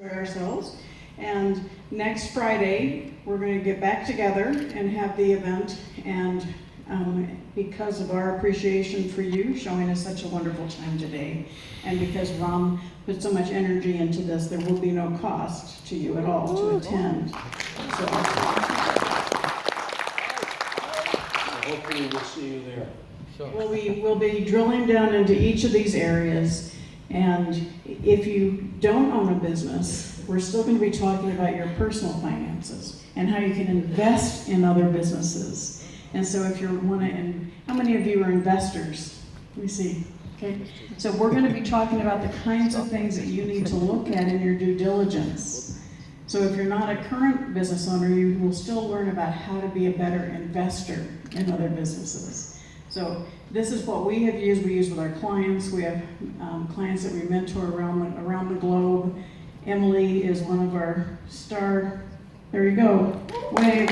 ourselves. And next Friday, we're going to get back together and have the event. And because of our appreciation for you showing us such a wonderful time today, and because Ram put so much energy into this, there will be no cost to you at all to attend. So hopefully we'll see you there. We'll be drilling down into each of these areas. And if you don't own a business, we're still going to be talking about your personal finances and how you can invest in other businesses. And so if you want to, and how many of you are investors? Let me see. Okay. So we're going to be talking about the kinds of things that you need to look at in your due diligence. So if you're not a current business owner, you will still learn about how to be a better investor in other businesses. So this is what we have used. We use with our clients. We have clients that we mentor around the globe. Emily is one of our star. There you go. Wave.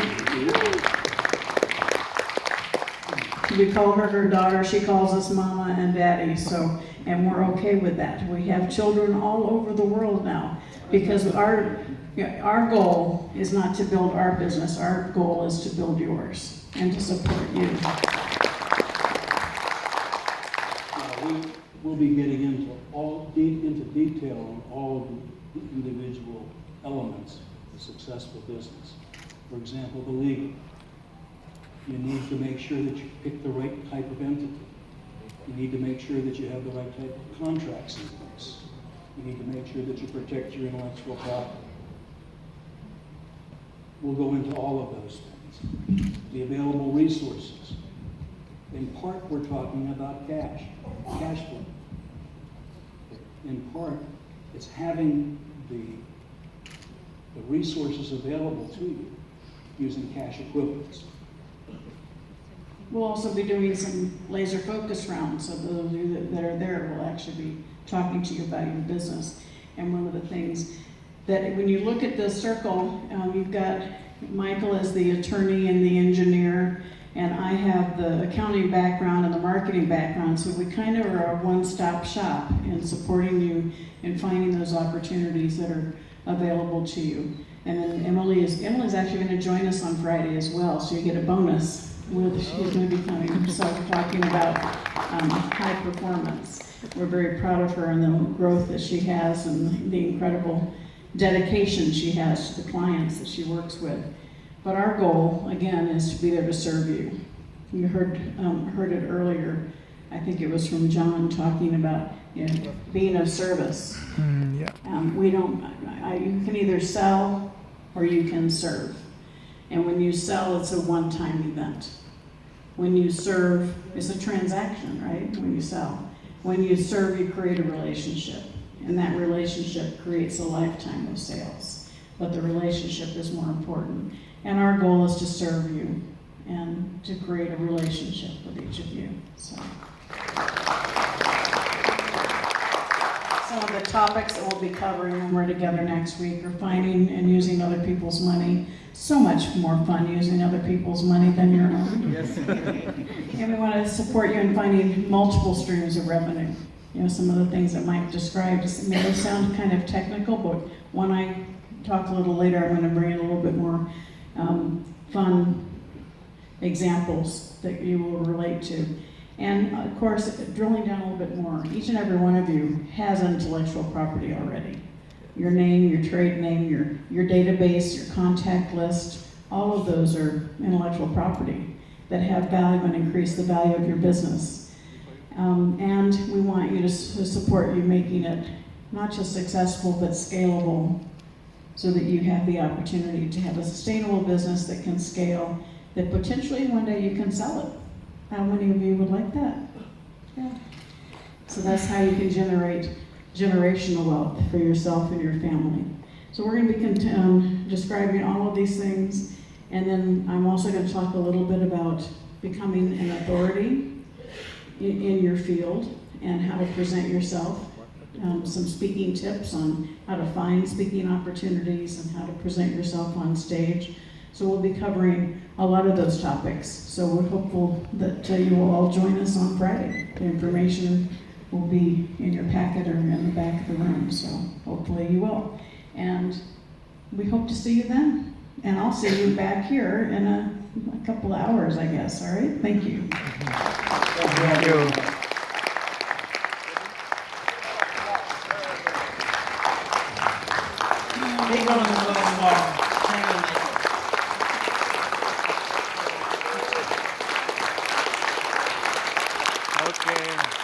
We call her daughter. She calls us mama and daddy. So, and we're okay with that. We have children all over the world now because our goal is not to build our business. Our goal is to build yours and to support you. We'll be getting into detail on all of the individual elements of a successful business. For example, the legal. You need to make sure that you pick the right type of entity. You need to make sure that you have the right type of contracts in place. You need to make sure that you protect your intellectual property. We'll go into all of those things. The available resources. In part, we're talking about cash flow. In part, it's having the resources available to you using cash equivalents. We'll also be doing some laser focus rounds, so those of you that are there will actually be talking to you about your business. And one of the things that when you look at the circle, you've got Michael as the attorney and the engineer, and I have the accounting background and the marketing background, so we kind of are a one-stop shop in supporting you in finding those opportunities that are available to you. And then Emily's actually going to join us on Friday as well, so you get a bonus. She's going to be coming, so talking about high performance. We're very proud of her and the growth that she has and the incredible dedication she has to the clients that she works with. But our goal, again, is to be there to serve you. You heard it earlier. I think it was from John talking about being of service. Yeah. You can either sell or you can serve. And when you sell, it's a one-time event. When you serve, it's a transaction, right? When you sell. When you serve, you create a relationship. And that relationship creates a lifetime of sales. But the relationship is more important. And our goal is to serve you and to create a relationship with each of you. So, some of the topics that we'll be covering when we're together next week are finding and using other people's money. So much more fun using other people's money than your own. Yes. And we want to support you in finding multiple streams of revenue. Some of the things that Mike described may sound kind of technical, but when I talk a little later, I'm going to bring in a little bit more fun examples that you will relate to. And of course, drilling down a little bit more, each and every one of you has intellectual property already. Your name, your trade name, your database, your contact list, all of those are intellectual property that have value and increase the value of your business. And we want you to support you making it not just successful, but scalable, so that you have the opportunity to have a sustainable business that can scale, that potentially one day you can sell it. How many of you would like that? Yeah. So that's how you can generate generational wealth for yourself and your family. So we're going to be describing all of these things, and then I'm also going to talk a little bit about becoming an authority in your field and how to present yourself. Some speaking tips on how to find speaking opportunities and how to present yourself on stage. So we'll be covering a lot of those topics. So we're hopeful that you will all join us on Friday. The information will be in your packet or in the back of the room, so hopefully you will. And we hope to see you then. And I'll see you back here in a couple of hours, I guess. All right? Thank you. Thank you. Keep going a little more. Okay.